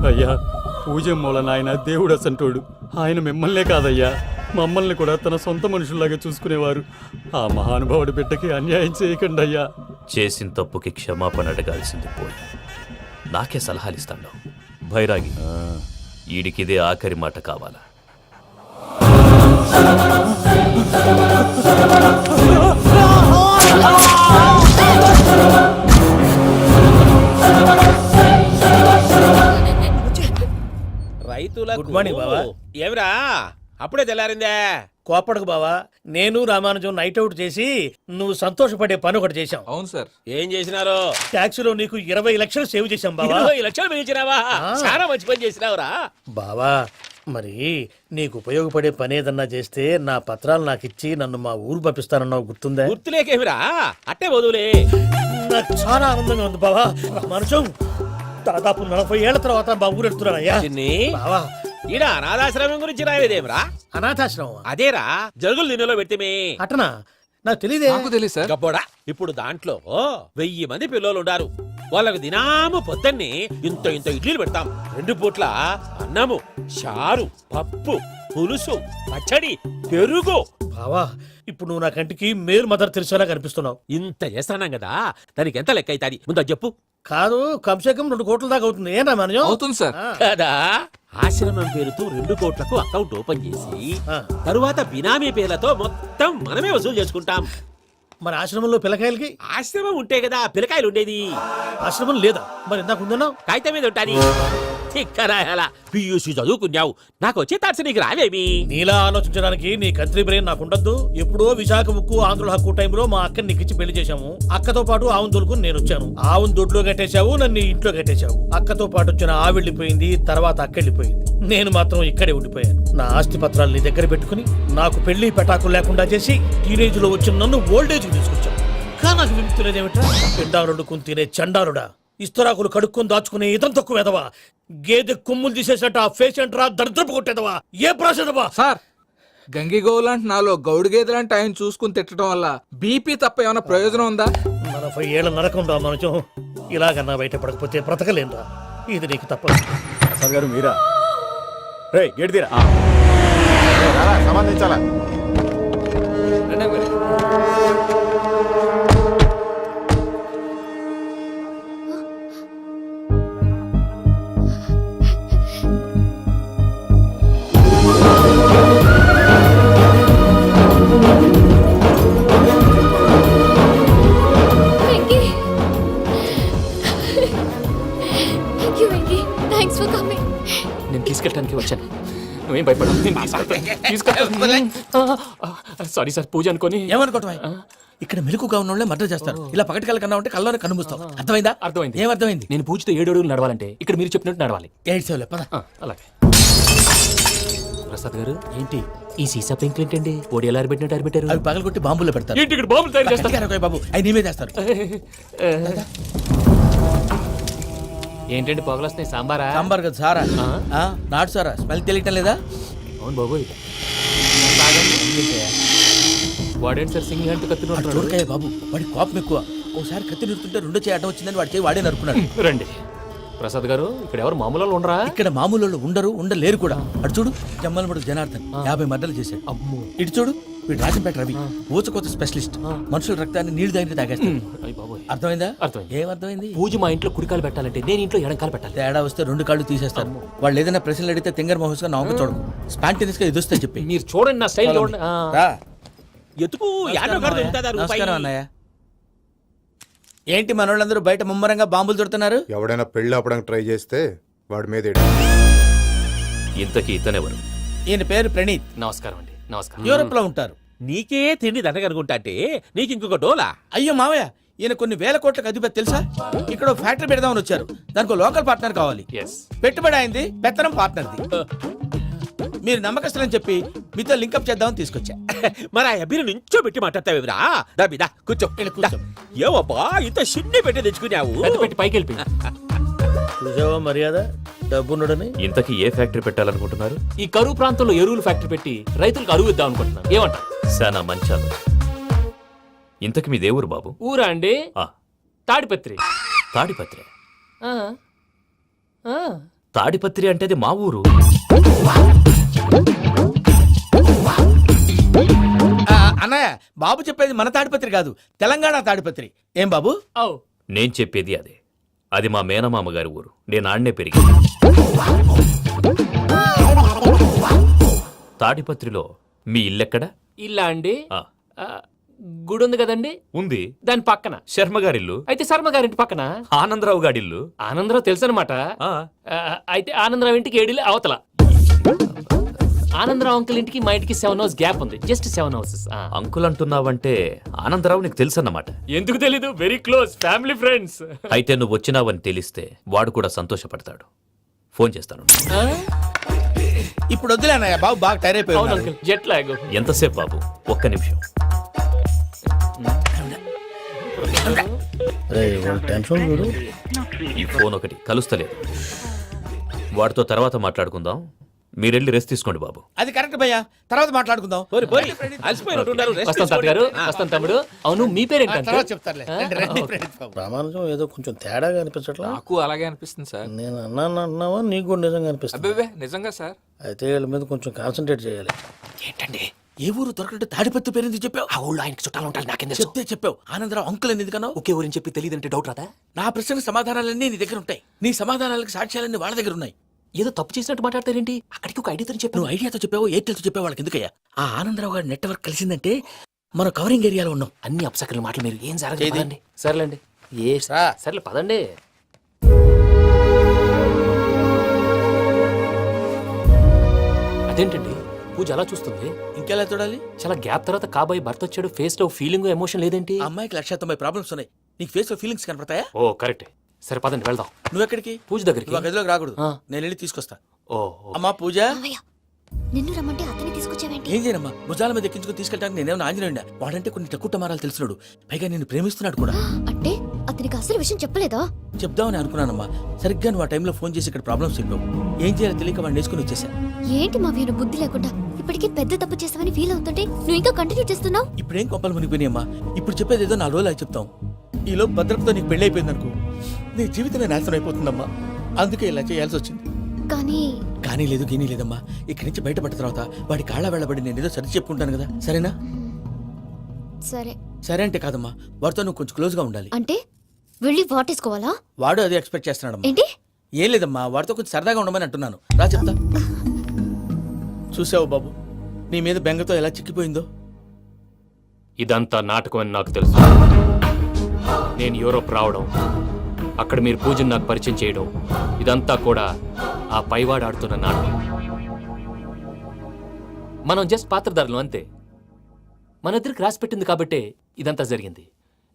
అయ్యా పూజమ్మోళ నాయన దేవుడు అసంటోడు. ఆయన మిమ్మల్నే కాదయ్యా మమ్మల్ని కూడా తన సొంత మనుషుల్లాగా చూసుకునేవారు. ఆ మహానుభావుడి బిడ్డకి అన్యాయం చేయకండి అయ్యా. చేసిన తప్పుకి క్షమాపణ అడగాల్సింది పోయి నాకే సలహాలు ఇస్తాను. భైరాగి, ఈడికిదే ఆఖరి మాట కావాలా? రైతులకు గుడ్ మార్నింగ్ బావా. ఏమిరా అప్పుడే తెల్లారిందే? కోపడకు బావా, నేను రామానుజం నైట్ అవుట్ చేసి నువ్వు సంతోషపడే పని ఒకటి చేశాం. అవును సార్. ఏం చేసినారు? ట్యాక్సీలో నీకు 20 లక్షలు సేవ్ చేశాం బావా. 20 లక్షలు మిగిల్చినావా? చాలా మంచి పని చేసినావురా బావా, మరి నీకు ఉపయోగపడే పని ఏదన్నా చేస్తే నా పత్రాలు నాకు ఇచ్చి నన్ను మా ఊరు పంపిస్తానన్నావు, గుర్తుందా? గుర్తులేకేమిరా, అట్టే వదులే. నాకు చాలా ఆనందంగా ఉంది బావా. రామానుజం, దాదాపు 40 ఏళ్ల తర్వాత మా ఊరు ఎడుతున్నానయ్యా. చిన్ని, బావా, ఈడ అనాథాశ్రమం గురించి రాయలేదేమిరా? అనాథాశ్రమం అదేరా, జరుగులు దీనిలో పెట్టిమే. అటనా? నాకు తెలియదే. నాకు తెలియదు సార్. గబ్బోడా, ఇప్పుడు దాంట్లో 1000 మంది పిల్లలు ఉండారు. వాళ్ళకు దినాము పొద్దున్నే ఇంత ఇంత ఇడ్లీలు పెడతాం. 2 పూట్ల అన్నము, చారు, పప్పు, పులుసు, పచ్చడి, పెరుగు. బావా, ఇప్పుడు నువ్వు నా కంటికి మేలు మదర్ తెలిసేలా కనిపిస్తున్నావు. ఇంత చేస్తానం కదా, దానికి ఎంత లెక్క అవుతుంది ముందు అది చెప్పు. కాదు, కంసే కం 2 కోట్ల దాకా అవుతుంది. ఏనా మనం అవుతుంది సార్. కదా, ఆశ్రమం పేరుతో 2 కోట్లకు అకౌంట్ ఓపెన్ చేసి ఆ. తరువాత బినామీ పేర్లతో మొత్తం మనమే వసూలు చేసుకుంటాం. మరి ఆశ్రమంలో పిల్లకాయలకి? ఆశ్రమం ఉంటే కదా పిల్లకాయలు ఉండేది. ఆశ్రమం లేదా? మరి ఇందాక ఉందన్నావు. కాగితం మీద ఉంటాది. చిక్కరాయాల పియూసీ చదువుకున్నావు, నాకు వచ్చే తాట్స్ నీకు రావేమి? నీలా ఆలోచించడానికి నీ కంత్రి బ్రెయిన్ నాకు ఉండద్దు. ఎప్పుడో విశాఖ ముక్కు ఆంధ్రుల హక్కు టైంలో మా అక్కని నీకిచ్చి పెళ్లి చేశాము. అక్కతో పాటు ఆవును దొడుకుని నేను వచ్చాను. ఆవును దొడ్లో కట్టేశావు, నన్ను ఇంట్లో కట్టేశావు. అక్కతో పాటు వచ్చిన ఆవు వెళ్ళిపోయింది, తర్వాత అక్క వెళ్ళిపోయింది. నేను మాత్రం ఇక్కడే ఉండిపోయాను. నా ఆస్తి పత్రాలు నీ దగ్గర పెట్టుకుని నాకు పెళ్లి పెటాకులు లేకుండా చేసి టీనేజ్ లో వచ్చిన నన్ను ఓల్డేజ్ తీసుకొచ్చాను. కానీ నాకు విముక్తి లేదేమిట్రా? పిండారుడుకుని తినే చండారుడా, ఇస్తరాకులు కడుక్కొని దాచుకునే ఇతం తక్కువ ఎదవా, గేదె కొమ్ములు తీసేసట ఆ పేషెంట్ రా దరిద్రపు కొట్టేదవా, ఏ ప్రాసెదవా? సార్, గంగిగోవులాంటి నాలో గౌడు గేదెలాంటి ఆయన చూసుకుని తిట్టడం వల్ల బీపీ తప్ప ఏమైనా ప్రయోజనం ఉందా? 40 ఏళ్ల నరకం రా మనచం. ఇలాగన్నా బయటపడకపోతే బ్రతకలేనురా. ఇది నీకు తప్పదు. సార్ గారు మీరా? రే గేట్ తీరా. సంబంధించాలా? నేను తీసుకెళ్ళడానికి వచ్చాను, నువ్వేం భయపడవు. సారీ సార్, పూజ అనుకోని. ఏమనుకోవటం? ఇక్కడ మెలకుగా ఉన్న వాళ్ళే మర్డర్ చేస్తారు. ఇలా పగటి కళ్ళ కన్నా ఉంటే కళ్ళలోనే కనుమూస్తావు. అర్థమైందా? అర్థమైంది. ఏమర్థమైంది? నేను పూజతో 7 అడుగులు నడవాలంటే ఇక్కడ మీరు చెప్పినట్టు నడవాలి. 8 పద. అలాగే. ప్రసాద్ గారు, ఏంటి ఈ సీసా పెంకులు ఏంటండి? ఓడి ఎలా అరబెట్టినట్టు అరబెట్టారు? అవి పగలగొట్టి బాంబులో పెడతారు. ఏంటి ఇక్కడ బాంబులు తయారు చేస్తారు? గట్టిగా బాబు, అవి నీవే చేస్తారు. ఏంటండి పొగలొస్తున్నాయి? సాంబారా? సాంబార్ కదా సారా. నాటు సారా. స్మెల్ తెలియటం లేదా? అవును బాబోయ్. వాడేంటి సార్ సింగిల్ హ్యాండ్ కత్తి చూడకాయ బాబు, వాడి కోపం ఎక్కువ. ఒకసారి కత్తి నిరుతుంటే 2 చేయి అడ్డం వచ్చిందని వాడి చేయి వాడే నరుకున్నాడు. రండి ప్రసాద్ గారు, ఇక్కడ ఎవరు మామూలు వాళ్ళు ఉండరా? ఇక్కడ మామూలు వాళ్ళు ఉండరు, ఉండలేరు కూడా. అటు చూడు, జమ్మలమడు జనార్దన్ 50 మర్డర్లు చేశాడు. అమ్మో. ఇటు చూడు, వీడు రాజంపేట రవి, ఊచకోత స్పెషలిస్ట్. మనుషుల రక్తాన్ని నీళ్లు దగ్గర తాగేస్తాడు. అర్థమైందా? అర్థమైంది. ఏమర్థమైంది? పూజ మా ఇంట్లో కుడికాలు పెట్టాలంటే నేను ఇంట్లో ఎడంకాలు పెట్టాలి. తేడా వస్తే 2 కాళ్ళు తీసేస్తారు. వాళ్ళు ఏదైనా ప్రశ్నలు అడిగితే తింగర్ మహోస్ గా నవ్వు చూడకు. స్పాంటినియస్ గా ఎదుస్తా చెప్పి. మీరు చూడండి, నా స్టైల్ చూడండి. ఎతుకు యాడో కాడ దొరుకుతుందా రూపాయి? నమస్కారం అన్నయ్య. ఏంటి మనోళ్ళందరూ బయట ముమ్మరంగా బాంబులు దొరుకుతున్నారు? ఎవడైనా పెళ్లి ఆపడానికి ట్రై చేస్తే వాడి మీద ఇంతకీ ఇతనెవరు? ఈయన పేరు ప్రణీత్. నమస్కారం అండి. నమస్కారం. యూరోప్ లో ఉంటారు. నీకే తిండి దండగనుకుంటా అంటే నీకు ఇంకొక డోలా? అయ్యో మావయ్య, ఈయన కొన్ని వేల కోట్లకు అధిపతి తెలుసా? ఇక్కడ ఫ్యాక్టరీ పెడదామని వచ్చారు. దానికి లోకల్ పార్ట్నర్ కావాలి. పెట్టుబడి అయింది, పెత్తనం పార్ట్నర్ది. మీరు నమ్మకస్తులని చెప్పి మీతో లింకప్ చేద్దామని తీసుకొచ్చా. మరి ఆ అబ్బిని నుంచో పెట్టి మాట్లాడతావేమిరా? దాబిదా కూర్చో. కూర్చో. ఏవబ్బా ఇంత షిన్ని పెట్టి తెచ్చుకున్నావు? పెట్టి పైకి వెళ్ళిపోయి. చూసావా మర్యాద, డబ్బున్నడని. ఇంతకీ ఏ ఫ్యాక్టరీ పెట్టాలనుకుంటున్నారు? ఈ కరువు ప్రాంతంలో ఎరువులు ఫ్యాక్టరీ పెట్టి రైతులకు అరువు ఇద్దాం అనుకుంటున్నాను. ఏమంటారు? శానా మంచాలు. ఇంతకి మీ దేవురు బాబు? ఊరా అండి? ఆ, తాడిపత్రి. తాడిపత్రి. తాడిపత్రి అంటే అది మా ఊరు. అన్నయ్య బాబు చెప్పేది మన తాడిపత్రి కాదు, తెలంగాణ తాడిపత్రి. ఏం బాబు? నేను చెప్పేది అదే. అది మా మేనమామ గారి ఊరు. నేను ఆడనే పెరిగాను. తాడిపత్రిలో మీ ఇల్లెక్కడ? ఇల్లా అండి? ఆ, గుడి ఉంది కదండి, ఉంది. దాని పక్కన. శర్మ గారిల్లు. అయితే శర్మ గారింటి పక్కన ఆనందరావు గారిల్లు. ఆనందరావు తెలుసు అనమాట. ఆ, అయితే ఆనందరావు ఇంటికి 7 అవతల. ఆనందరావు అంకుల్ ఇంటికి మా ఇంటికి 7 hours గ్యాప్ ఉంది, జస్ట్ 7 hours. అంకుల్ అంటున్నావంటే ఆనందరావు నీకు తెలుసన్నమాట. ఎందుకు తెలీదు, వెరీ క్లోజ్ ఫ్యామిలీ ఫ్రెండ్స్. అయితే నువ్వు వచ్చినావని తెలిస్తే వాడు కూడా సంతోషపడతాడు. ఫోన్ చేస్తాను. ఇప్పుడు వద్దులే అన్నయ్య, బాబు బాగా టైర్ అయిపోయి అవును ఉన్నాడు. Uncle, jet lag. ఎంతసేపు బాబు? ఒక్క నిమిషం. ఈ ఫోన్ ఒకటి కలుస్తలేదు. వాడితో తర్వాత మాట్లాడుకుందాం. మీరెళ్ళి రెస్ట్ తీసుకోండి బాబు. అది కరెక్ట్ భయ్యా, తర్వాత మాట్లాడుకుందాం. పోరి అలసిపోయినట్టున్నారు. rest వస్తాం తాత గారు, తీసుకోండి. వస్తాం తమ్ముడు. అవును మీ పేరేంటి తర్వాత అంకుల్? చెప్తారులే. రండి, రండి, friends బాబు. ప్రామాణికం ఏదో కొంచెం తేడాగా అనిపించట్లా. నాకు అలాగే అనిపిస్తుంది సార్. నేను అన్నావా నీకు కూడా నిజంగా అనిపిస్తుంది. అబ్బే నిజంగా సార్. అయితే వీళ్ళ మీద కొంచెం కాన్సన్ట్రేట్ చేయాలి. ఏంటండి ఏ ఊరు దొరకట్టు తాడిపత్రి పేరు ఎందుకు చెప్పావు? ఆ ఊళ్ళో ఆయనకి చుట్టాలు ఉంటారు, నాకేం తెలుసు. చెప్తే చెప్పావు. ఆనందరావు అంకుల్ అని ఎందుకన్నావు? ఒకే ఊరిని చెప్పి తెలియదంటే డౌట్ రాదా? నా ప్రశ్నకు సమాధానాలన్నీ నీ దగ్గర ఉంటాయి. నీ సమాధానాలకు సాక్ష్యాలన్నీ వాళ్ళ దగ్గర ఉన్నాయి. ఏదో తప్పు చేసినట్టు మాట్లాడతారేంటి? అక్కడికి ఒక ఐడియాతో చెప్పాను. నువ్వు ఐడియాతో చెప్పావు, ఎయిర్టెల్తో చెప్పావు, వాళ్ళకి ఎందుకయ్యా? ఆ ఆనందరావు గారి నెట్వర్క్ కలిసిందంటే మనం కవరింగ్ ఏరియాలో ఉన్నాం. అన్ని అప్సకర్ల మాటలు మీరు ఏం ఏది? జరగదండి. సర్లేండి, సర్లే పదండి. అదేంటండి పూజ అలా చూస్తుంది? ఇంకెలా చూడాలి? చాలా గ్యాప్ తర్వాత కాబోయే భర్త వచ్చాడు, ఫేస్ లో ఫీలింగ్ ఎమోషన్ లేదేంటి? ఆ అమ్మాయికి 190 ప్రాబ్లమ్స్ ఉన్నాయి. నీకు ఫేస్ లో ఫీలింగ్స్ కనపడతాయా? ఓ కరెక్ట్. సరే పదండి వెళ్దాం. నువ్వు ఎక్కడికి? పూజ దగ్గరికి. నువ్వు ఆ గదిలోకి రాకూడదు. ఆ. నేను వెళ్ళి తీసుకొస్తా. ఓ అమ్మా పూజ, మావయ్య, నిన్ను రమ్మంటే అతన్ని తీసుకొచ్చావేంటి? ఏం చేయనమ్మా? భుజాల మీద ఎక్కించుకుని తీసుకెళ్ళడానికి నేనేమన్నా ఆంజనేయుడా? వాడంటే కొన్ని తక్కువ టమారాలు తెలిసినాడు, పైగా నేను ప్రేమిస్తున్నాడు కూడా. అంటే అతనికి అసలు విషయం చెప్పలేదా? చెప్దామని అనుకున్నానమ్మా. సరిగ్గా నువ్వు ఆ టైంలో ఫోన్ చేసి ఇక్కడ ప్రాబ్లమ్స్ చెప్పావు. ఏం చేయాలో తెలియక వాడిని వేసుకుని వచ్చేసా. ఏంటి మావయ్య నువ్వు బుద్ధి లేకుండా ఇప్పటికీ పెద్ద తప్పు చేసావని ఫీల్ అవుతుంటే నువ్వు ఇంకా కంటిన్యూ చేస్తున్నావు? ఇప్పుడేం కొంపలు మునిగిపోయినాయమ్మా. ఇప్పుడు చెప్పేది ఏదో 4 రోజులు చెప్తాం. ఈలో భద్రతతో నీకు పెళ్లి అయిపోయింది అనుకో, నీ జీవితమే నాశనం అయిపోతుందమ్మా. అందుకే ఇలా చేయాల్సి వచ్చింది. కానీ లేదు గీనీ లేదమ్మా. ఇక్కడి నుంచి బయటపడ్డ తర్వాత వాడి కాళ్ళ వెళ్ళబడి నేను ఏదో సరి చెప్పుకుంటాను కదా, సరేనా? సరే సరే అంటే కాదమ్మా, వాడితో నువ్వు కొంచెం క్లోజ్గా ఉండాలి. అంటే వెళ్ళి వాటేసుకోవాలా? వాడు అదే ఎక్స్పెక్ట్ చేస్తున్నాడమ్మా. ఏంటి? ఏం లేదమ్మా, వాడితో కొంచెం సరదాగా ఉండమని అంటున్నాను. రా చెప్తా. చూసావు బాబు, నీ మీద బెంగతో ఎలా చిక్కిపోయిందో. ఇదంతా నాటకం అని నాకు తెలుసు. నేను యూరోప్ రావడం, అక్కడ మీరు పూజను నాకు పరిచయం చేయడం, ఇదంతా కూడా ఆ పైవాడు ఆడుతున్న నాటకం. మనం జస్ట్ పాత్రధారులు అంతే. మన ఇద్దరికి రాసి పెట్టింది కాబట్టే ఇదంతా జరిగింది.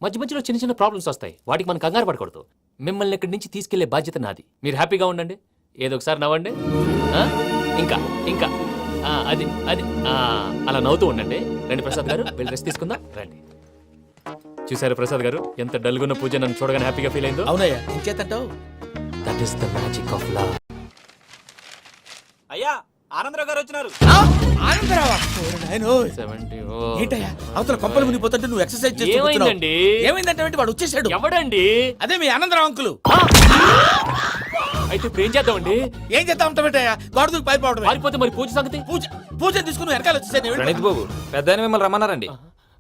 మధ్య మధ్యలో చిన్న చిన్న ప్రాబ్లమ్స్ వస్తాయి, వాటికి మనం కంగారు పడకూడదు. మిమ్మల్ని ఇక్కడి నుంచి తీసుకెళ్లే బాధ్యత నాది. మీరు హ్యాపీగా ఉండండి, ఏదో ఒకసారి నవ్వండి. ఆ? ఇంకా ఇంకా అది అది అలా నవ్వుతూ ఉండండి. రండి ప్రసాద్ గారు, వెళ్ళి రెస్ట్ తీసుకుందాం రండి. చూసారు ప్రసాద్ గారు, ఎంత డల్గున్న పూజ నన్ను చూడగానే హ్యాపీగా ఫీల్ అయిందో. అవునయ్యా, ఇంకేతంటావు? That is the magic of love. అయ్యా ఆనందరావు గారు వచ్చినారు. ఆనందరావా? ఓరి నాయనో. 70. ఏంటయ్యా అవతల కొంపలు మునిగిపోతుంటే నువ్వు ఎక్సర్సైజ్ చేస్తూ కూర్చున్నావు. ఏమైందండి? ఏమైందంటే వాడు వచ్చేసాడు. ఎవడండి? అదే మీ ఆనందరావు అంకులు. అయితే ఇప్పుడు ఏం చేద్దామండి? ఏం చేస్తా ఉంటావేటయ్యా? గొడవకు పైపోవడం. పారిపోతే మరి పూజ సంగతి? పూజ పూజ తీసుకుని నువ్వు వెనకాల వచ్చేసాను. ప్రణీత్ బాబు పెద్ద మిమ్మల్ని రమ్మన్నారండి.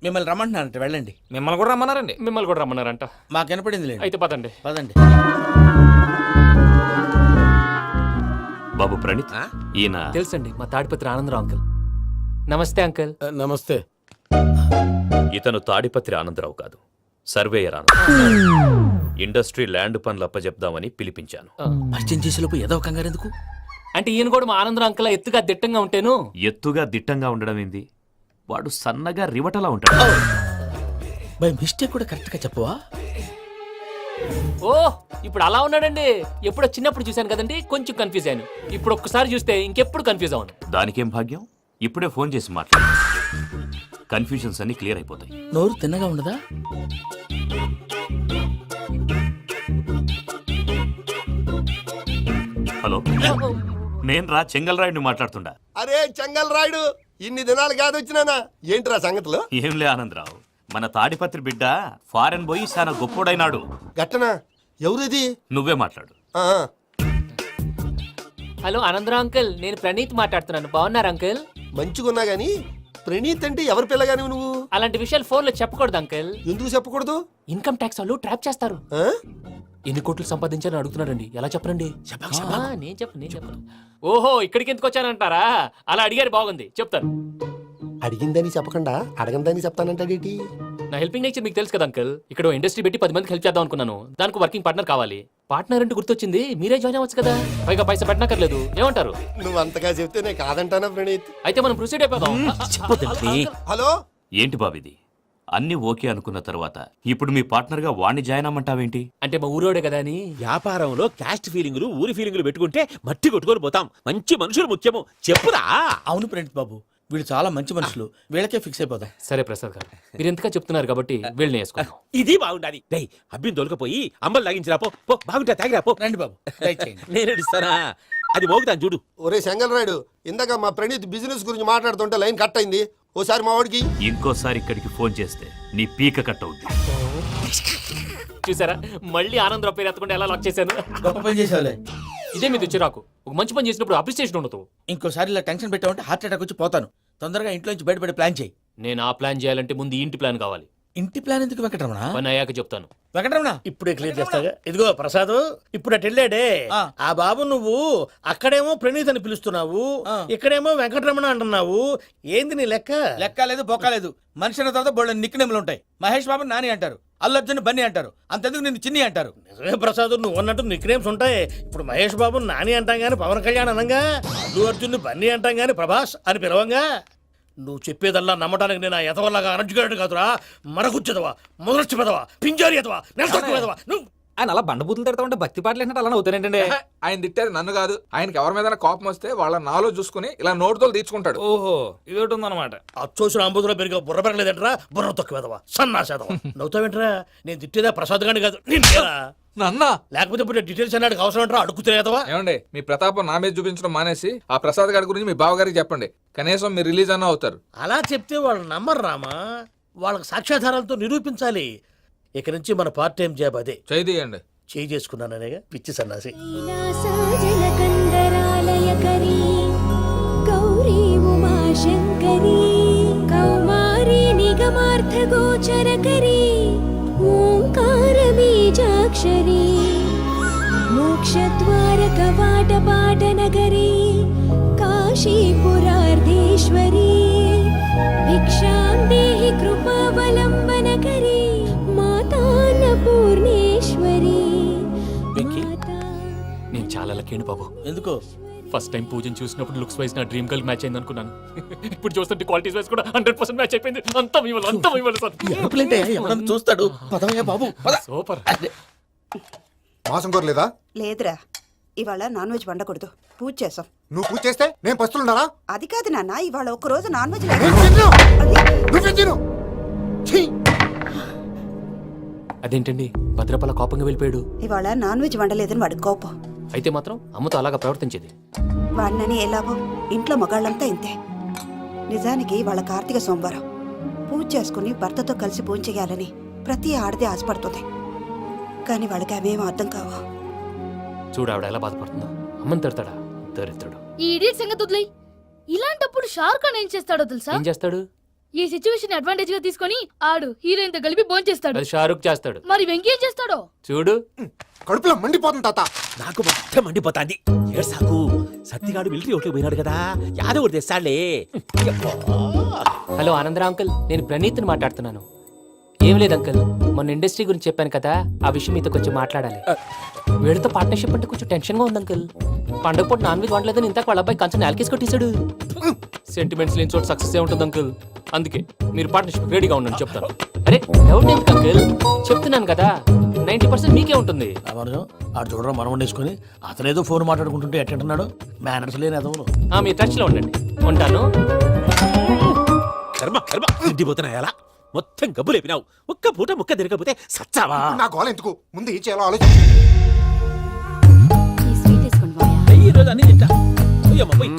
మిమ్మల్ని రమ్మంటున్నారంట, వెళ్ళండి. మిమ్మల్ని కూడా రమ్మన్నారండి. మిమ్మల్ని కూడా రమ్మన్నారంట. మాకు వినపడింది లేండి. అయితే పదండి. పదండి. బాబు ప్రణీత్, ఈయన తెలుసండి, మా తాడిపత్రి ఆనందరావు అంకుల్. నమస్తే అంకుల్. నమస్తే. ఇతను తాడిపత్రి ఆనందరావు కాదు, సర్వేయర్ ఆనందరావు. ఇండస్ట్రీ ల్యాండ్ పనులు అప్పజెప్దామని పిలిపించాను. పరిచయం చేసేలోపు ఏదో కంగారు ఎందుకు? అంటే ఈయన కూడా మా ఆనందరావు అంకుల్ ఎత్తుగా దిట్టంగా ఉంటాను. ఎత్తుగా దిట్టంగా ఉండడం ఏంది? వాడు సన్నగా రివటలా ఉంటాడు. బై మిస్టేక్ కూడా కరెక్ట్ గా చెప్పవా? ఓ ఇప్పుడు అలా ఉన్నాడండి. ఎప్పుడో చిన్నప్పుడు చూశాను కదండి, కొంచెం కన్ఫ్యూజ్ అయ్యాను. ఇప్పుడు ఒక్కసారి చూస్తే ఇంకెప్పుడు కన్ఫ్యూజ్ అవును. దానికేం భాగ్యం, ఇప్పుడే ఫోన్ చేసి మాట్లాడు. కన్ఫ్యూజన్స్ అన్ని క్లియర్ అయిపోతాయి. నోరు తిన్నగా ఉండదా? హలో, నేను రా చెంగల్ రాయుడిని మాట్లాడుతుండా. అరే చెంగల్ రాయుడు, ఇన్ని దినాలు కాదు వచ్చినానా? ఏంట్రా సంగతులు? ఏంలే ఆనందరావు, మన తాడిపత్రి బిడ్డ ఫారెన్ పోయి చాలా గొప్పోడైనాడు. గట్టనా? ఎవరిది? నువ్వే మాట్లాడు. ఆ, హలో ఆనందరావు అంకుల్, నేను ప్రణీత్ మాట్లాడుతున్నాను. బాగున్నారు అంకుల్? మంచిగున్నా గాని ప్రణీత్ అంటే ఎవరి పిల్లగాని నువ్వు? అలాంటి విషయాలు ఫోన్ లో చెప్పకూడదు అంకుల్. ఎందుకు చెప్పకూడదు? ఇన్కమ్ ట్యాక్స్ వాళ్ళు ట్రాప్ చేస్తారు. ఆ? ఎన్ని కోట్లు సంపాదించాలని అడుగుతున్నాడండి. ఎలా చెప్పరండి? నేను చెప్పను. ఓహో, ఇక్కడికి ఎందుకు వచ్చానంటారా? అలా అడిగారు, బాగుంది, చెప్తాను. అడిగిందని చెప్పకుండా అడగందని చెప్తానంటాడేటి? నా హెల్పింగ్ నేచర్ మీకు తెలుసు కదా అంకుల్. ఇక్కడ ఇండస్ట్రీ పెట్టి 10 మందికి హెల్ప్ చేద్దాం అనుకున్నాను. దానికి వర్కింగ్ పార్ట్నర్ కావాలి. పార్ట్నర్ అంటే గుర్తొచ్చింది, మీరే జాయిన్ అవ్వచ్చు కదా. పైగా పైసా పెట్టనక్కర్లేదు. ఏమంటారు? నువ్వు అంతగా చెప్తే నేను కాదంటానా ప్రణీత్? అయితే మనం ప్రొసీడ్ అయిపోదాం. చెప్పొద్దండి. హలో, ఏంటి బాబిది? అన్ని ఓకే అనుకున్న తర్వాత ఇప్పుడు మీ పార్ట్నర్గా వాణ్ణి జాయిన్ అమ్మంటావేంటి? అంటే మా ఊరోడే కదా అని. వ్యాపారంలో క్యాస్ట్ ఫీలింగులు, ఊరి ఫీలింగులు పెట్టుకుంటే మట్టి కొట్టుకొని పోతాం. మంచి మనుషులు ముఖ్యము. చెప్పురా. అవును ప్రణీత్ బాబు, వీళ్ళు చాలా మంచి మనుషులు, వీళ్ళకే ఫిక్స్ అయిపోదాం. సరే ప్రసాద్ గారు, మీరు ఎంతగా చెప్తున్నారు కాబట్టి వీళ్ళని వేసుకున్నాం. ఇది బాగుండాలి. డై అబ్బిని దొలకపోయి అమ్మలు లాగించిరా పో. పో, బాగుంటా తాగిరా పో. రండి బాబు, దయచేయండి. నేను ఇస్తానా? అది మోగుతాను చూడు. ఒరే చెంగల్ రాయుడు, ఇందాక మా ప్రణీత్ బిజినెస్ గురించి మాట్లాడుతుంటే లైన్ కట్ అయింది. ఓసారి మా వాడికి ఇంకోసారి ఇక్కడికి ఫోన్ చేస్తే నీ పీక కట్ అవుద్ది. చూసారా, మళ్ళీ ఆనందరావు పేరు ఎత్తకుండా ఎలా లాక్ చేశాను. గొప్ప పని చేసేవాళ్ళే. ఇదే మీద చిరాకు. ఒక మంచి పని చేసినప్పుడు అప్రిసియేషన్ ఉండదు. ఇంకోసారి ఇలా టెన్షన్ పెట్టామంటే హార్ట్ అటాక్ వచ్చి పోతాను. తొందరగా ఇంట్లో నుంచి బయటపడే ప్లాన్ చేయి. నేను ఆ ప్లాన్ చేయాలంటే ముందు ఈ ఇంటి ప్లాన్ కావాలి. ఇంటి ప్లాన్ ఎందుకు వెంకటరమణ? పని అయ్యాక చెప్తాను. వెంకటరమణ ఇప్పుడే క్లియర్ చేస్తాగా. ఇదిగో ప్రసాద్, ఇప్పుడు అటు వెళ్ళాడే ఆ బాబు, నువ్వు అక్కడేమో ప్రణీత్ అని పిలుస్తున్నావు, ఇక్కడేమో వెంకటరమణ అంటున్నావు. ఏంది నీ లెక్క? లెక్క లేదు, బొక్క లేదు. మనిషి అన్న తర్వాత బోళ్ళ నిక్నెములు ఉంటాయి. మహేష్ బాబు నాని అంటారు, అల్లు అర్జున్ బన్నీ అంటారు, అంతెందుకు నిన్ను చిన్ని అంటారు. నిజమే ప్రసాద్, నువ్వు అన్నట్టు నిక్నేమ్స్ ఉంటాయి. ఇప్పుడు మహేష్ బాబు నాని అంటాం గాని పవన్ కళ్యాణ్ అనంగా, అల్లు అర్జున్ బన్నీ అంటాం గాని ప్రభాస్ అని పిలవంగా. నువ్వు చెప్పేదల్లా నమ్మటానికి నేను ఆ ఎతవల్లాగా అనర్జుగాడు కాదురా. మరగుచ్చదవా, మొదలచ్చి పెదవా, పింజారి ఎదవా, నెలసొక్కు పెదవా నువ్వు. ఆయన అలా బండబూతులు తిడతా ఉంటే భక్తి పాటలు ఏంటంటే అలా అవుతానంటే. ఆయన తిట్టేది నన్ను కాదు. ఆయనకి ఎవరి మీద కోపం వస్తే వాళ్ళ నాలో చూసుకుని ఇలా నోటుతో తీర్చుకుంటాడు. ఓహో, ఇదొకటి ఉందన్నమాట. అచ్చోసిన అంబుధులో పెరిగే బుర్ర పెరగలేదంటరా. బుర్ర తొక్కువేదవా, సన్నాసేదవా. నవ్వుతావేంట్రా? నేను తిట్టేదా ప్రసాద్ గాని కాదు, నిన్నేరా. నన్నా? లేకపోతే ఇప్పుడు డీటెయిల్స్ అన్నాడు అవసరం అంటారా? అడుగుతులేదవా. ఏమండి, మీ ప్రతాపం నా మీద చూపించడం మానేసి ఆ ప్రసాద్ గారి గురించి మీ బావగారికి చెప్పండి. కనీసం మీరు రిలీజ్ అన్న అవుతారు. అలా చెప్తే వాళ్ళు నమ్మరు రామా. వాళ్ళకి సాక్ష్యాధారాలతో నిరూపించాలి. ఇక నుంచి మన పార్ట్ టైం జాబ్ అదే. చేయండి. చేయి చేసుకున్నాననేగా పిచ్చి సన్నాసి. కైలాసజలకందరాలయకరీ గౌరీ ఉమాశంకరీ కౌమారీ నిగమార్థగోచరకరీ ఓంకార బీజాక్షరీ మోక్షద్వారకవాటపాటనగరీ కాశీపురార్ధేశ్వరీ భిక్షాం దేహి కృపావలంబనకరీ మాతాన్నపూర్ణేశ్వరీ. నేను చాలా లక్కీని బాబు. ఎందుకో? ఫస్ట్ టైం పూజను చూసినప్పుడు లుక్స్ వైజ్ నా డ్రీమ్ గర్ల్ మ్యాచ్ అయింది అనుకున్నాను. ఇప్పుడు చూస్తుంటే క్వాలిటీస్ వైజ్ కూడా 100% మ్యాచ్ అయిపోయింది. అంతా ఇవ్వాలి సార్. ఎప్పుడంటే ఎవరన్నా చూస్తాడు. పదవయ్యా బాబు, పద. సూపర్. మాసం కోరలేదా? లేదురా, ఇవాళ నాన్ వెజ్ వండకూడదు, పూజ చేసాం. నువ్వు పూజ చేస్తే నేను పస్తులున్నానా? అది కాదు నాన్న, ఇవాళ ఒక్క రోజు నాన్ వెజ్ నువ్వే తిను. ఛీ! అదేంటండి భద్రపల కోపంగా వెళ్ళిపోయాడు? ఇవాళ నాన్ వెజ్ వండలేదని వాడి కోపం. అయితే మాత్రం అమ్మతో అలాగా ప్రవర్తించేది. వాడినని ఎలాగో ఇంట్లో మగాళ్ళంతా ఇంతే. నిజానికి వాళ్ళ కార్తీక సోమవారం పూజ చేసుకుని భర్తతో కలిసి పూజ చేయాలని ప్రతి ఆడది ఆశపడుతుంది. కానీ వాళ్ళకి అవేం అర్థం కావు. చూడు ఆవిడ ఎలా బాధపడుతుందో. అమ్మని తిడతాడా దరిద్రుడు. ఈ ఇడియట్ సంగతి వదిలేయ్. ఇలాంటప్పుడు షారుఖ్ ఖాన్ ఏం చేస్తాడో తెలుసా? ఏం చేస్తాడు? ఈ సిచ్యువేషన్ అడ్వాంటేజ్ గా తీసుకొని ఆడు హీరోయిన్ తో కలిపి బోన్ చేస్తాడు. అది షారుఖ్ చేస్తాడు. మరి వెంకీ ఏం చేస్తాడో చూడు. కడుపులో మండిపోతుంది తాత. నాకు మొత్తం మండిపోతాంది. ఏడ్సాకు. సత్తిగాడు మిలిటరీ ఓట్లకు పోయినాడు కదా, యాదవ్ ఒకటి తెస్తాడులే. హలో ఆనందరా అంకుల్, నేను ప్రణీత్ని మాట్లాడుతున్నాను. ఏం లేదు అంకుల్, మొన్న ఇండస్ట్రీ గురించి చెప్పాను కదా, ఆ విషయం మీతో కొంచెం మాట్లాడాలి. వీడితో పార్ట్నర్షిప్ అంటే కొంచెం టెన్షన్ గా ఉంది అంకుల్. పండగ పూట నాన్ వెజ్ వండలేదని ఇంతకు వాళ్ళ అబ్బాయి కంచెం నేలకేసి కొట్టేశాడు. సెంటిమెంట్స్ లేని చోట సక్సెస్ ఏ ఉంటుంది అంకుల్. అందుకే మీరు పార్ట్నర్షిప్ రెడీగా ఉండండి చెప్తాను. అరే డౌట్ ఎందుకు అంకుల్, చెప్తున్నాను కదా 90% మీకే ఉంటుంది. ఆడు చూడడం మనం వండేసుకొని అతనేదో ఫోన్ మాట్లాడుకుంటుంటే ఎట్టంటున్నాడు. మేనర్స్ లేని అదవులు. మీ టచ్ లో ఉండండి. ఉంటాను. కర్మ కర్మ తిండిపోతున్నాయి. అలా మొత్తం గబ్బు లేపినావు. ఒక్క పూట ముక్క తిరగకపోతే సచ్చావా? నా గోల ఎందుకు? ముందు ఏం చేయాలో ఆలోచించు. ఈ స్వీట్ వేసుకోండి మాయా. ఈ రోజు అన్ని తింటా. పోయమ్మ, పోయ్.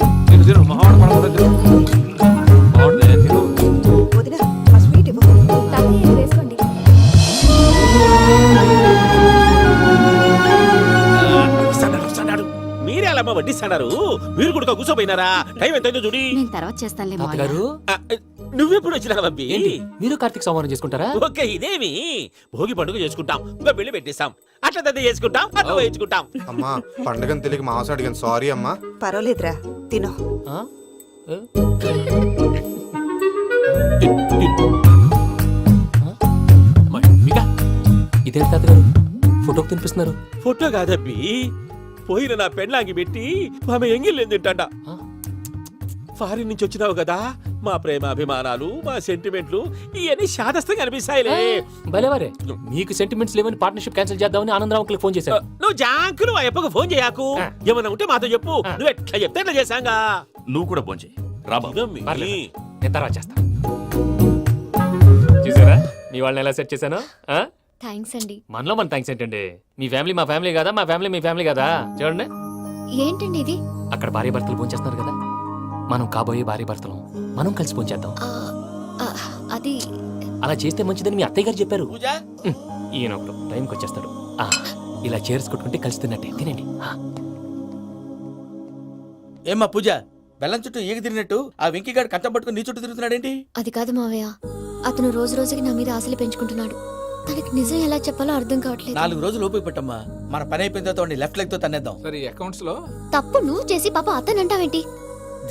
వదినా, ఆ స్వీట్ ఇవ్వు. తాతయ్య వేసుకోండి. వస్తాడు. మీరే అలా వడ్డిస్తాడు. మాట్లాడారు మీరు కూడా కూర్చోపోయినారా? టైం ఎంత చూడి. నేను తర్వాత చేస్తానులే తాతగారు ఆ, నువ్వెప్పుడు వచ్చినా బంబి? ఏంటి మీరు కార్తీక సంహారం చేసుకుంటారా? ఓకే, ఇదేమి భోగి పండుగ చేసుకుంటాం, ఇంకా పెళ్లి పెట్టేస్తాం, అట్లా దద్ద చేసుకుంటాం, అట్లా వేయించుకుంటాం. అమ్మా పండుగని తెలియక మాంసం అడిగాను, సారీ అమ్మా. పర్వాలేదురా తినో. ఆ? ఏ? ఇదేంటి తాతగారు ఫోటోకి తినిపిస్తున్నారు? ఫోటో కాదబ్బి, పోయిన నా పెళ్ళాంగి పెట్టి ఆమె ఎంగిల్లేం తింటాడ. ఆ? ఫారిన్ నుంచి వచ్చినావు కదా, మా ప్రేమ అభిమానాలు, మా సెంటిమెంట్లు ఇవన్నీ శాదస్తంగా అనిపిస్తాయిలే. భలేవారే, మీకు సెంటిమెంట్స్ లేవని పార్ట్నర్షిప్ క్యాన్సిల్ చేద్దామని ఆనందరావు అంకుల్ ఫోన్ చేశారు. నువ్వు జాంకులు ఆ అప్పకు ఫోన్ చేయకు, ఏమన్నా ఉంటే మాతో చెప్పు. నువ్వు ఎట్లా చెప్తే ఎట్లా చేశాంగా. నువ్వు కూడా ఫోన్ చేయి రాబా. పర్లేదు, నేను తర్వాత చేస్తా. చూసారా మీ వాళ్ళని ఎలా సెట్ చేశాను? థ్యాంక్స్ అండి. మనలో మన థ్యాంక్స్ ఏంటండి? మీ ఫ్యామిలీ మా ఫ్యామిలీ కదా, మా ఫ్యామిలీ మీ ఫ్యామిలీ కదా. చూడండి, ఏంటండి ఇది? అక్కడ భార్య భర్తలు ఫోన్ చేస్తున్నారు కదా, మనం కాబోయే భార్య భర్తలు మనం కలిసి ఫోన్ చేద్దాం. ఆ, అది అలా చేస్తే మంచిదని మీ అత్తయ్య గారు చెప్పారు. పూజ ఈయన ఒకడు టైంకి వచ్చేస్తాడు. ఇలా చేర్స్ కొట్టుకుంటే కలిసి తిన్నట్టే, తినండి. ఏమ్మా పూజ, బెల్లం చుట్టూ ఈగ తిరిగినట్టు ఆ వెంకీగాడు కంచం పట్టుకుని నీ చుట్టూ తిరుగుతున్నాడేంటి? అది కాదు మావయ్య, అతను రోజు రోజుకి నా మీద ఆశలు పెంచుకుంటున్నాడు. తనకి నిజం ఎలా చెప్పాలో అర్థం కావట్లేదు. 4 రోజులు ఓపిక పట్టమ్మా, మన పని అయిపోయిన తర్వాత లెఫ్ట్ లెగ్ తో తన్నేద్దాం. సరే అకౌంట్స్ లో తప్పు నువ్వు చేసి పాప అతను అంటావేంటి?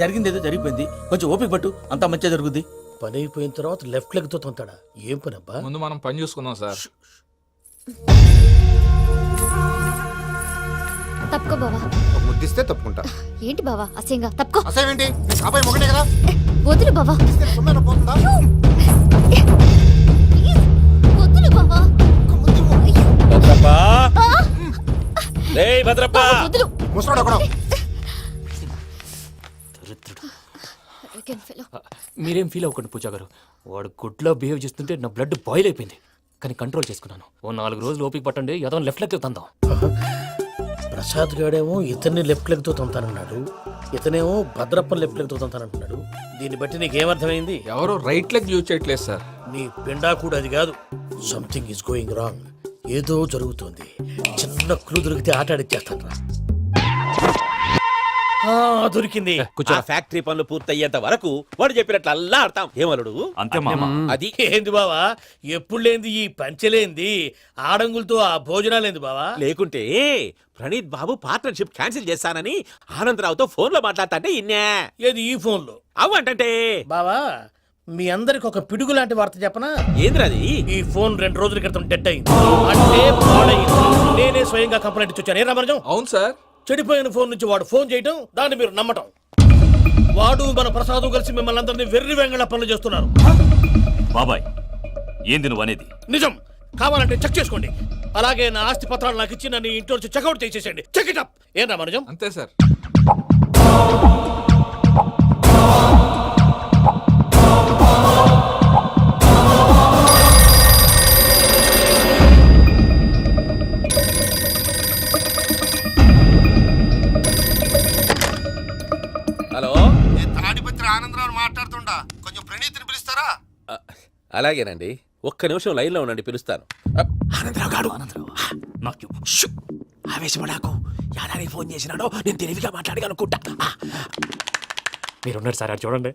జరిగింది ఏదో జరిగిపోయింది, కొంచెం ఓపిక పట్టు, అంతా మంచిగా జరుగుద్ది. పని అయిపోయిన తర్వాత లెఫ్ట్ లెగ్ తో తొంతాడా? ఏం పని అబ్బా? ముందు మనం పని చూసుకుందాం సార్. తప్పుకో బావా. ఒక ముద్దిస్తే తప్పుకుంటా. ఏంటి బావా అసహ్యంగా? తప్పుకో. అసేమేంటి, నీ కాబోయే మొగనే కదా. వదులు బావా. ఇస్తే సొమ్మేనా పోతుందా? ప్లీజ్, వదులు బావా. భద్రప్పా, రేయ్ భద్రప్పా, వదులు. ముసరాడు ఒకడు. Arrogant fellow. మీరేం ఫీల్ అవ్వకండి పూజా గారు, వాడు గుడ్లో బిహేవ్ చేస్తుంటే నా బ్లడ్ బాయిల్ అయిపోయింది. కానీ కంట్రోల్ చేసుకున్నాను. ఓ 4 రోజులు ఓపిక పట్టండి, ఏదో లెఫ్ట్ లెగ్ తందాం. ప్రసాద్ గాడేమో ఇతన్ని లెఫ్ట్ లెగ్ తో తొంతానన్నాడు, ఇతనేమో భద్రప్పని లెఫ్ట్ లెగ్ తో తొంతానంటున్నాడు. దీన్ని బట్టి నీకేమర్థమైంది? ఎవరు రైట్ లెగ్ యూజ్ చేయట్లేదు సార్. నీ పిండా కూడా అది కాదు. Something is going wrong. ఏదో జరుగుతోంది. చిన్న క్లూ దొరికితే ఆట ఆడిచ్చేస్తాను రా. దొరికింది. ఆ ఫ్యాక్టరీ పనులు పూర్తయ్యేంత వరకు వాడు చెప్పినట్లు అల్లా ఆడతాం. ఏమలుడు అంతే మామ. అది ఏంది బావా, ఎప్పుడు లేంది ఈ పంచలేంది, ఆడంగులతో ఆ భోజనాలేంది బావా? లేకుంటే ప్రణీత్ బాబు పార్ట్నర్షిప్ క్యాన్సిల్ చేస్తానని ఆనందరావుతో ఫోన్ లో మాట్లాడతాంటే ఇన్నే. ఏది ఈ ఫోన్ లో? అవ్వంటే బావా, మీ అందరికి ఒక పిడుగు లాంటి వార్త చెప్పనా? ఏంద్రది? ఈ ఫోన్ 2 రోజుల క్రితం డెడ్ అయింది, అంటే పాడైంది. నేనే స్వయంగా కంప్లైంట్ ఇచ్చి వచ్చాను. ఏ రామరాజం? అవును సార్. చెడిపోయిన ఫోన్ నుంచి వాడు ఫోన్ చేయటం, దాన్ని మీరు నమ్మటం. వాడు మన ప్రసాదు కలిసి మిమ్మల్ని అందరినీ వెర్రి వెంగళ పనులు చేస్తున్నారు. బాబాయ్ ఏంది నువ్వు అనేది? నిజం. కావాలంటే చెక్ చేసుకోండి. అలాగే నా ఆస్తి పత్రాలు నాకు ఇచ్చి నన్ను ఇంట్లో నుంచి చెక్అౌట్ చేసేసండి. Check it up. ఏం రామరాజం? అంతే సార్. హలో, నేను తాడిపత్రి ఆనందరావు మాట్లాడుతుండా, కొంచెం ప్రణీతిని పిలుస్తారా? అలాగేనండి, ఒక్క నిమిషం లైన్ లో ఉండండి, పిలుస్తాను. ఆనందరావు గాడు, నాకు ఆవేశపడాకు. యాదానికి ఫోన్ చేసినాడో నేను తెలివిగా మాట్లాడగలనుకుంటా. మీరున్నారు సార్, అది చూడండి.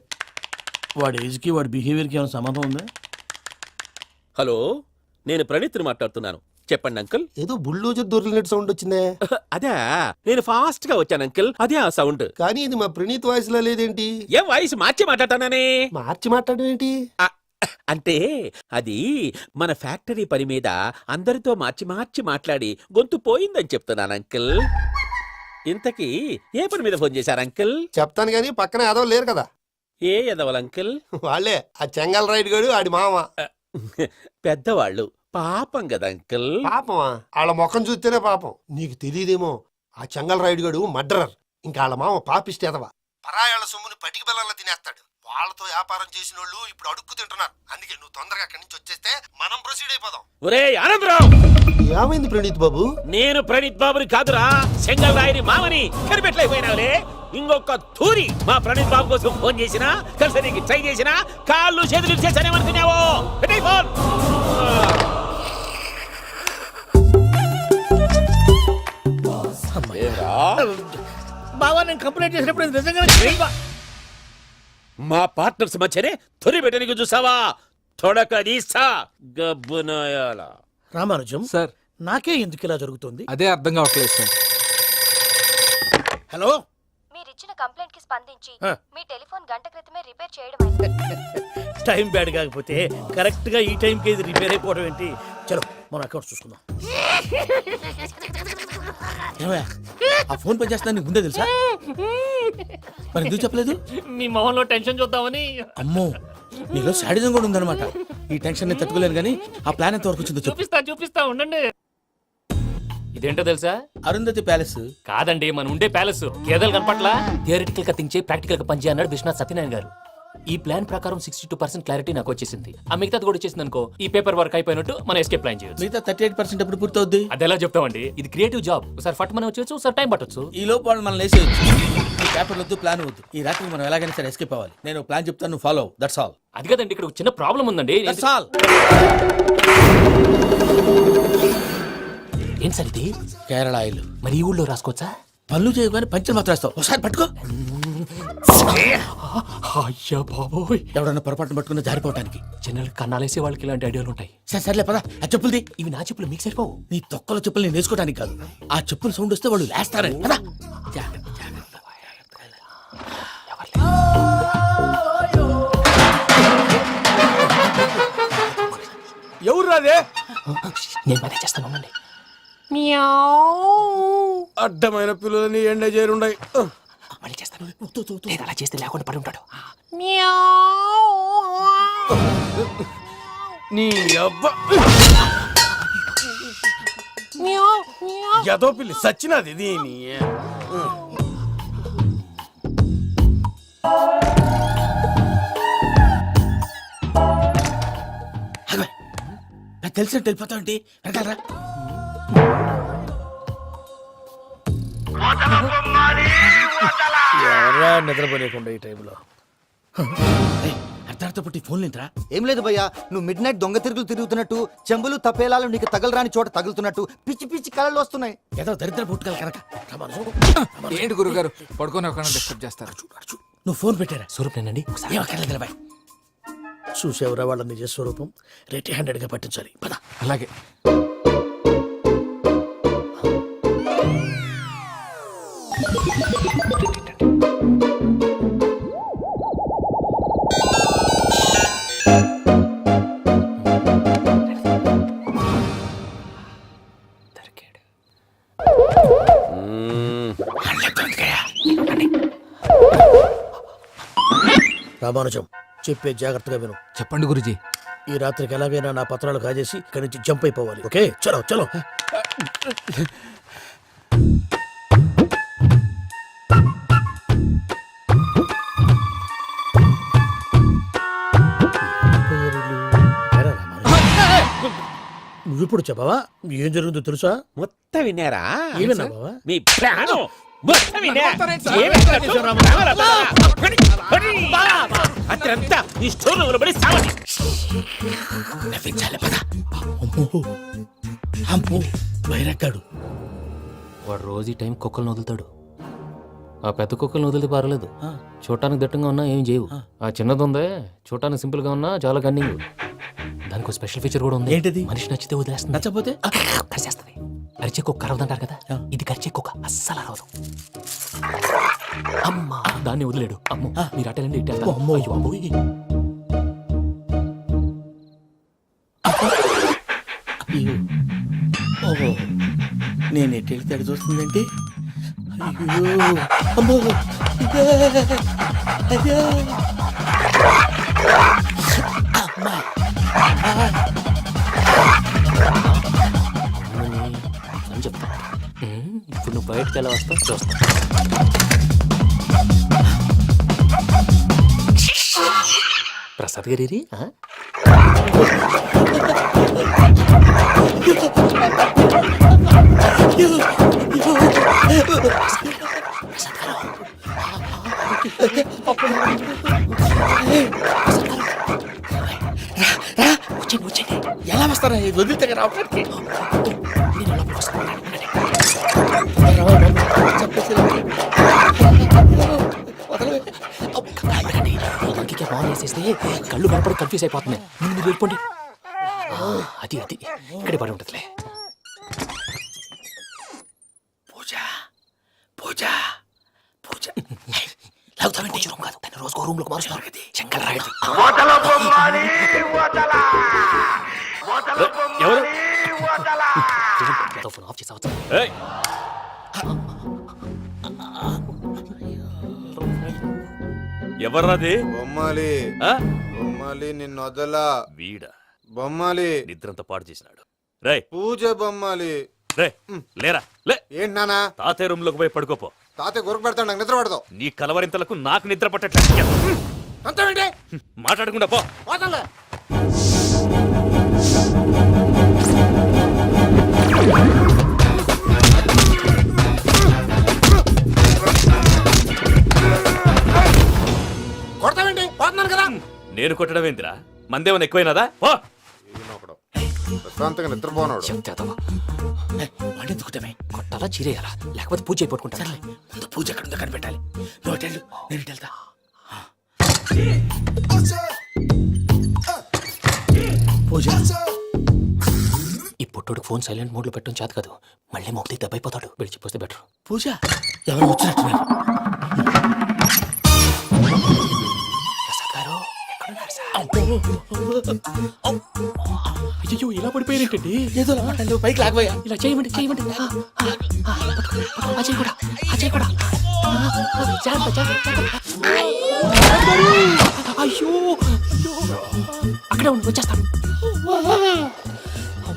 వాడి ఏజ్కి వాడి బిహేవియర్కి ఏమైనా సంబంధం ఉందా? హలో, నేను ప్రణీత్ని మాట్లాడుతున్నాను. చెప్పండి అంకుల్. ఏదో బుల్డోజర్ దొరికినట్టు సౌండ్ వచ్చిందే. అదే, నేను ఫాస్ట్ గా వచ్చాను అంకుల్, అదే ఆ సౌండ్. కానీ ఇది మా ప్రణీత్ వాయిస్ లో లేదేంటి? ఏం వాయిస్ మార్చి మాట్లాడతానని? మార్చి మాట్లాడడం ఏంటి? అంటే అది మన ఫ్యాక్టరీ పని మీద అందరితో మార్చి మార్చి మాట్లాడి గొంతు పోయిందని చెప్తున్నాను అంకుల్. ఇంతకీ ఏ పని మీద ఫోన్ చేశారు అంకుల్? చెప్తాను గానీ పక్కన ఏదో లేరు కదా. ఏ ఎదవలు అంకుల్? వాళ్ళే ఆ చెంగల్ రైడ్ గడు ఆడి మామ. పెద్దవాళ్ళు, పాపం కదా అంకుల్. పాపమా? వాళ్ళ ముఖం చూస్తేనే పాపం. నీకు తెలియదేమో, ఆ చెంగల్ రైడ్ గడు మర్డరర్. ఇంకా వాళ్ళ మామ పాపిస్తేదవా. పరాయాళ్ళ సొమ్ముని పటికి బెల్లంలో తినేస్తాడు. వాళ్ళతో వ్యాపారం చేసిన వాళ్ళు ఇప్పుడు అడుక్కు తింటున్నారు. అందుకే నువ్వు తొందరగా అక్కడి నుంచి వచ్చేస్తే మనం ప్రొసీడ్ అయిపోదాం. ఒరే ఆనందరావు, ఏమైంది ప్రణీత్ బాబు? నేను ప్రణీత్ బాబుని కాదురా, సెంగల్ రాయని మామని. కనిపెట్టలేకపోయినావులే. ఇంకొక తూరి మా ప్రణీత్ బాబు కోసం ఫోన్ చేసినా, కలిసి నీకు ట్రై చేసినా, కాళ్ళు చేతులు చేశానేమనుకున్నావో. పెట్టేయ్ ఫోన్. బావా నేను కంప్లైంట్ చేసినప్పుడు ఇది నిజంగానే మా పార్ట్నర్స్ మధ్యనే తొలి పెట్టడానికి చూసావా తొడక తీసా గబ్బునాయాల. రామానుజం సార్ నాకే ఎందుకు ఇలా జరుగుతుంది? అదే అర్థం కావట్లేదు సార్. హలో, మీరిచ్చిన కంప్లైంట్ కి స్పందించి ఆ. మీ టెలిఫోన్ గంట క్రితమే రిపేర్ చేయడం టైం బ్యాడ్ కాకపోతే కరెక్ట్ గా ఈ టైంకి ఇది రిపేర్ అయిపోవడం ఏంటి? చలో మన అకౌంట్ చూసుకుందాం. ఏమయ్య, ఆ ఫోన్ పని చేస్తున్నా నీకు ముందే తెలుసా? మరి ఎందుకు చెప్పలేదు? మీ మొహంలో టెన్షన్ చూద్దామని. అమ్మో, నీలో శాడిజం కూడా ఉందన్నమాట. ఈ టెన్షన్ నేను తట్టుకోలేను కానీ ఆ ప్లాన్ ఎంత వరకు వచ్చిందో చెప్పు. చూపిస్తా ఉండండి. ఇదేంటో తెలుసా? అరుంధతి ప్యాలెస్. కాదండి, మన ఉండే ప్యాలెస్. గేదెలు కనపట్లా? థియరిటికల్ గా థింక్ ప్రాక్టికల్ గా పనిచే అన్నాడు విశ్వనాథ్ సత్యనారాయణ గారు. ఈ ప్లాన్ ప్రకారం 62% క్లారిటీ నాకు వచ్చేసింది. ఆ మిగతాది కూడా వచ్చేసింది అనుకో, ఈ పేపర్ వర్క్ అయిపోయినట్టు మనం ఎస్కేప్ ప్లాన్ చేయొచ్చు. మిగతా 38% ఎప్పుడు పూర్తవుద్ది? అది ఎలా చెప్తామండి? ఇది క్రియేటివ్ జాబ్. ఒకసారి ఫట్ మనం వచ్చేయచ్చు, ఒకసారి టైం పట్టొచ్చు. ఈ లోపు వాళ్ళు మనం లేసేయచ్చు. ఈ పేపర్ వద్దు, ప్లాన్ వద్దు. ఈ రాత్రి మనం ఎలాగైనా సరే ఎస్కేప్ అవ్వాలి. నేను ప్లాన్ చెప్తాను, నువ్వు ఫాలో. That's all. అది కదండి, ఇక్కడ ఒక చిన్న ప్రాబ్లం ఉందండి. That's all. ఏం సార్ ఇది? కేరళ ఆయిల్. మరి ఈ ఊళ్ళో రాసుకోవచ్చా? పనులు చేయగానే పంచర్ మాత్రం వేస్తావు. ఒకసారి పట్టుకో. అయ్యా బాబోయ్, ఎవడన్నా పొరపాటున పట్టుకున్న జారిపోవటానికి. జనరల్ కన్నాలేసే వాళ్ళకి ఇలాంటి ఐడియాలు ఉంటాయి. సర్లే పదా, ఆ చెప్పులది. ఇవి నా చెప్పులు, మీకు సరిపోవు. నీ తొక్కల చెప్పులు నేను వేసుకోవడానికి కాదు, ఆ చెప్పులు సౌండ్ వస్తే వాళ్ళు లేస్తారని. పదా. ఎవరు రాదే? నేను మేనేజ్ చేస్తాను, ఉండండి. అడ్డమైన పిల్లలని ఎండ చేరుండయి. మళ్ళీ చేస్తాను. లేదు, అలా చేస్తే లేకుండా పడి ఉంటాడు. నీ అబ్బా ఎదో పిల్లి సచ్చినది దీని. నాకు తెలిసినట్టు వెళ్ళిపోతావు ఏంటి? వెనకాలరా. ఎవరా నిద్రపోలేకుండా ఈ టైంలో? అర్ధార్థ పుట్టి ఫోన్ లేంట్రా. ఏం లేదు భయ్యా, నువ్వు మిడ్ నైట్ దొంగ తిరుగులు తిరుగుతున్నట్టు, చెంబులు తపేలాలు నీకు తగలరాని చోట తగులుతున్నట్టు పిచ్చి పిచ్చి కళలు వస్తున్నాయి. ఏదో దరిద్ర పుట్టుకల కనుక. ఏంటి గురుగారు పడుకొని ఒక డిస్టర్బ్ చేస్తారు? నువ్వు ఫోన్ పెట్టారా? స్వరూప్ నేనండి. ఏం అక్కర్లేదు బాయ్. చూసేవరా వాళ్ళ నిజ స్వరూపం. రెడీ హ్యాండెడ్ గా పట్టించాలి. పద. అలాగే. రామానుజం, చెప్పే జాగ్రత్తగా విను. చెప్పండి గురుజీ. ఈ రాత్రికి ఎలాగైనా నా పత్రాలు కాజేసి ఇక్కడి నుంచి జంప్ అయిపోవాలి. ఓకే, చలో చలో. నువ్వు ఇప్పుడు చెప్పవా ఏం జరుగుతుందో తెలుసా? మొత్తం విన్నారా? ఏమన్నా బావా? మీ ప్లాన్ మొత్తం విన్నా. అత్రంతా ఈ స్టోర్ లో పడి సావని. నవ్వించాలి. పద. అమ్మో అమ్మో, వైరక్కాడు. వాడు రోజు ఈ టైం కుక్కలను వదులుతాడు. ఆ పెద్ద కుక్కలను వదిలితే పర్లేదు, చూడటానికి దట్టంగా ఉన్నా ఏం చేయవు. ఆ చిన్నది ఉందే, చూడటానికి సింపుల్ గా ఉన్నా చాలా కన్నింగ్. దానికి స్పెషల్ ఫీచర్ కూడా ఉంది. ఏంటిది? మనిషి నచ్చితే వదిలేస్తుంది, నచ్చపోతే కరిచేస్తుంది. అరిచే కుక్క అరవదంటారు కదా, ఇది కరిచే కుక్క అస్సలు అరవదు. అమ్మా, దాన్ని వదిలేడు. అమ్మో, మీరు అటెండి ఇటు వెళ్తారు. అమ్మో. అయ్యో బాబోయ్. ఓహో, నేను ఎటు వెళ్తే అటు చూస్తుందంటే. అయ్యో అమ్మో, అయ్యో అమ్మా. అని చెప్తా. ఇప్పుడు నువ్వు బయటకు ఎలా వస్తావు చూస్తా. ప్రసాద్ గారి ఎలా వస్తారా వదిలితే రావడానికి? చెప్పేసి లైట్ ఆన్ చేసేస్తే కళ్ళు కనపడి కన్ఫ్యూజ్ అయిపోతున్నాయి. ముందు మీరు వెళ్ళిపోండి. అది ఇక్కడే పడి ఉంటుందిలే. పూజ పూజ పూజ లాగుతామంటే రూమ్ కాదు, తను రోజుకో రూమ్ లోకి మారుస్తున్నారు కదా. శంకర్ రాయుడు ఎవరు? ఫోన్ ఆఫ్ చేసావచ్చు. ఏయ్! ఎవర్రాది? బొమ్మాలి ఆ? బొమ్మాలి నిన్ను వదలా. వీడా బొమ్మాలి నిద్రంతా పాడు చేసినాడు. రేయ్ పూజ బొమ్మాలి. రే లేరా లే. ఏంటి నానా? తాతయ్య రూమ్ లోకి పోయి పడుకోపో. తాతయ్య గురకు పెడతాడు, నాకు నిద్ర పడతావు. నీ కలవరింతలకు నాకు నిద్ర పట్టట్లేదు. అంతేంటి? మాట్లాడకుండా పో. పోతాలే. కొడతావేంటి? పోతున్నాను కదా. నేను కొట్టడం ఏందిరా? మందేమన్నా ఎక్కువైనదా? పో. ఈయనొకడు. ప్రశాంతంగా నిద్రపోనాడు. వాడెందుకుంటామే? కొట్టాలా చీరేయాలా లేకపోతే పూజ అయిపోట్టుకుంటా. ముందు పూజ ఎక్కడ ఉందో కనిపెట్టాలి. నువ్వు వెళ్ళు, నేను ఇటు వెళ్తా. పూజ ఈ పుట్టుడు ఫోన్ సైలెంట్ మోడ్ లో పెట్టడం చేత కాదు. మళ్ళీ మొక్కి దెబ్బైపోతాడు. విడిచిపోతే బెటర్. పూజ ఎవరు వచ్చినట్టున్నారు? ప్రసాద్ గారు ఎక్కడున్నారు సార్? అయ్యో ఇలా పడిపోయారేంటండి? ఏదో మాట్లాడలేవు, పైకి లాగబోయా. ఇలా చేయమండి చేయమండి. అజయ్ కూడా అజయ్ కూడా. జాగ్రత్త, జాగ్రత్త, జాగ్రత్త. అయ్యో అక్కడే ఉండి వచ్చేస్తాను.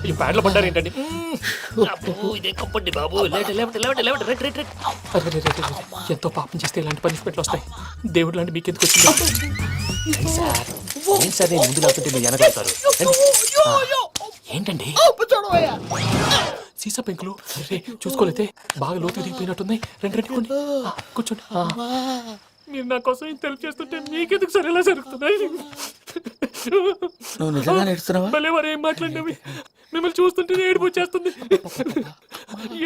ఈ ప్యాడ్లో పడ్డారు ఏంటండి? ఇదే కప్పండి బాబు. ఎంతో పాపం చేస్తే ఇలాంటి పనిష్మెంట్లు వస్తాయి. దేవుడు లాంటి మీకు ఎందుకు వచ్చింది సార్? ఏం సార్ నేను ముందు లేకుంటే మీరు వెనకాడతారు ఏంటండి? సీసా పెంకులు చూసుకోలేతే బాగా లోతు దిగిపోయినట్టున్నాయి. రెండు కూర్చోండి. మీరు నా కోసం ఇంత హెల్ప్ చేస్తుంటే మీకెందుకు సరే ఎలా జరుగుతున్నాయి? నువ్వు నిజంగా నేర్చుతున్నావా? భలే మరి ఏం మాట్లాడినవి. మిమ్మల్ని చూస్తుంటే ఏడుపు వచ్చేస్తుంది.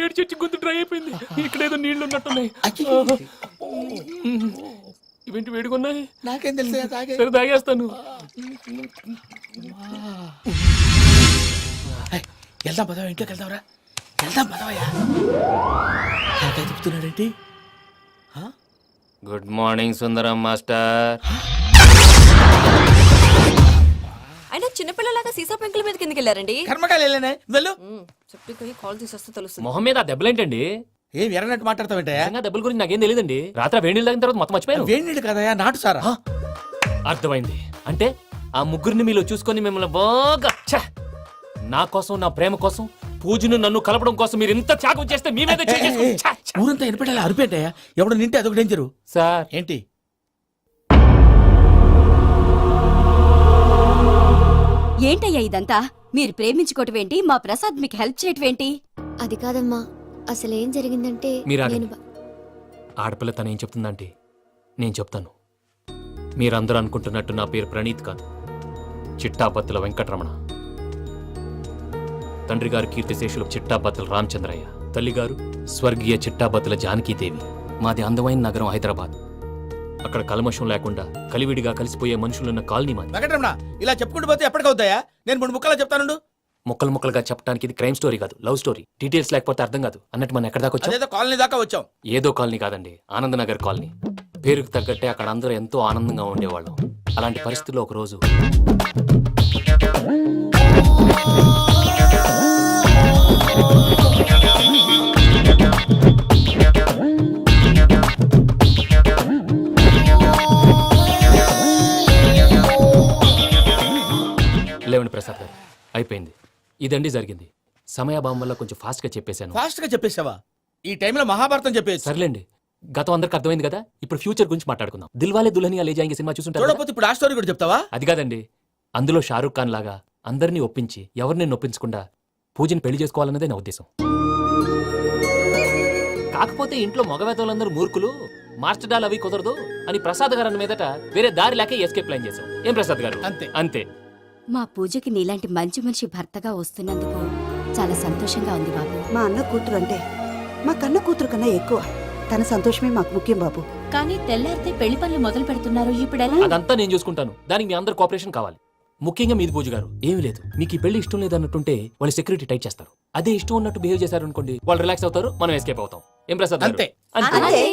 ఏడు చెట్టు గొంతు డ్రై అయిపోయింది. ఇక్కడ ఏదో నీళ్లు ఉన్నట్టున్నాయి. ఇవేంటి వేడుకున్నాయి? నాకేం తెలుసు? సరే తాగేస్తాను. వెళ్దాం పదవా, ఇంట్లోకి వెళ్దాంరా. వెళ్దాం పదవయ్యా. చెప్తున్నాడేంటి? గుడ్ మార్నింగ్ సుందరం మాస్టర్. అయినా చిన్నపిల్లలాగా సీసా పెంకుల మీద కిందకి వెళ్ళారండి. కర్మకాయలు వెళ్ళానే, వెళ్ళు. చెప్పి కాల్ తీసేస్తే తెలుస్తుంది. మొహం మీద ఆ దెబ్బలేంటండి? ఏం ఎర్రనట్టు మాట్లాడతావేంటయా? దెబ్బల గురించి నాకేం తెలియదండి. రాత్రి వేడి నీళ్ళు తాగిన తర్వాత మొత్తం మర్చిపోయాను. వేడి నీళ్ళు కదయా, నాటు సారా. అర్థమైంది. అంటే ఆ ముగ్గురిని మీలో చూసుకొని మిమ్మల్ని బాగా నా కోసం, నా ప్రేమ కోసం, పూజను నన్ను కలపడం కోసం మీరు ఇంత త్యాగం చేస్తే మీ మీద ఊరంతా ఎనపడేలా అరిపేంటయా? ఎవడు నింటే అదొక డేంజరు. సార్ ఏంటి? ఏంటయ్యా ఇదంతా? మీరు ప్రేమించుకోవటం ఏంటి? మా ప్రసాద్ మీకు హెల్ప్ చేయటం ఏంటి? అది కాదమ్మా, అసలు ఏం జరిగిందంటే మీరు ఆడపిల్ల తను ఏం చెప్తుందంటే నేను చెప్తాను. మీరందరూ అనుకుంటున్నట్టు నా పేరు ప్రణీత్ కాదు, చిట్టాపత్తుల వెంకటరమణ. తండ్రి గారు కీర్తిశేషులు చిట్టాపత్తుల రామచంద్రయ్య, తల్లిగారు స్వర్గీయ చిట్టాపత్తుల జానకీదేవి. మాది అందమైన నగరం హైదరాబాద్. అక్కడ కల్మషం లేకుండా కలివిడిగా కలిసిపోయే మనుషులున్న కాలనీ మాది. వెంకటరమణ, ఇలా చెప్పుకుంటూ పోతే ఎప్పటికవుతాయా? నేను 3 ముక్కలా చెప్తాను. ముక్కలు ముక్కలుగా చెప్పడానికి ఇది క్రైమ్ స్టోరీ కాదు, లవ్ స్టోరీ. డీటెయిల్స్ లేకపోతే అర్థం కాదు. అన్నట్టు మనం ఎక్కడ దాకా వచ్చాం? అదేదో కాలనీ దాకా వచ్చాం. ఏదో కాలనీ కాదండి, ఆనందనగర్ కాలనీ. పేరుకు తగ్గట్టే అక్కడ అందరూ ఎంతో ఆనందంగా ఉండేవాళ్ళం. అలాంటి పరిస్థితుల్లో ఒక రోజు లేవండి ప్రసాద్ గారు, అయిపోయింది. ఇదండి జరిగింది. సమయాభావం వల్ల కొంచెం ఫాస్ట్ గా చెప్పేశాను. ఫాస్ట్ గా చెప్పేసావా? ఈ టైంలో మహాభారతం చెప్పేసి. సర్లేండి, గతం అందరికి అర్థమైంది కదా. ఇప్పుడు ఫ్యూచర్ గురించి మాట్లాడుకుందాం. దిల్వాలే దుల్హనియా లే జాయేంగే సినిమా చూసుంటారు. చూడకపోతే ఇప్పుడు ఆ స్టోరీ కూడా చెప్తావా? అది కాదండి, అందులో షారూఖ్ ఖాన్ లాగా అందరినీ ఒప్పించి ఎవరిని నొప్పించకుండా పూజని పెళ్లి చేసుకోవాలన్నదే నా ఉద్దేశం. కాకపోతే ఇంట్లో మగవేతలందరూ మూర్ఖులు, మార్చడాలు అవి కుదరదు అని ప్రసాద్ గారు అన్న మీదట వేరే దారి లేక ఎస్కేప్ ప్లాన్ చేశాం. ఏం ప్రసాద్ గారు? అంతే అంతే. మా పూజకి నీలాంటి మంచి మనిషి భర్తగా వస్తున్నందుకు చాలా సంతోషంగా ఉంది బాబు. మా అన్న కూతురు అంటే మా కన్న కూతురు కన్నా ఎక్కువ. తన సంతోషమే మాకు ముఖ్యం బాబు. కానీ తెల్లారితే పెళ్లి పనులు మొదలు పెడుతున్నారు ఇప్పుడెలా? అదంతా నేను చూసుకుంటాను. దానికి మీ అందరు కోఆపరేషన్ కావాలి. ముఖ్యంగా మీది పూజ గారు. ఏమీ లేదు, మీకు ఈ పెళ్లి ఇష్టం లేదన్నట్టుంటే వాళ్ళు సెక్యూరిటీ టైట్ చేస్తారు. అదే ఇష్టం ఉన్నట్టు బిహేవ్ చేశారు అనుకోండి, వాళ్ళు రిలాక్స్ అవుతారు, మనం ఎస్కేప్ అవుతాం. ఏం ప్రసాద్ గారు? అంతే. అంతే. అంతే.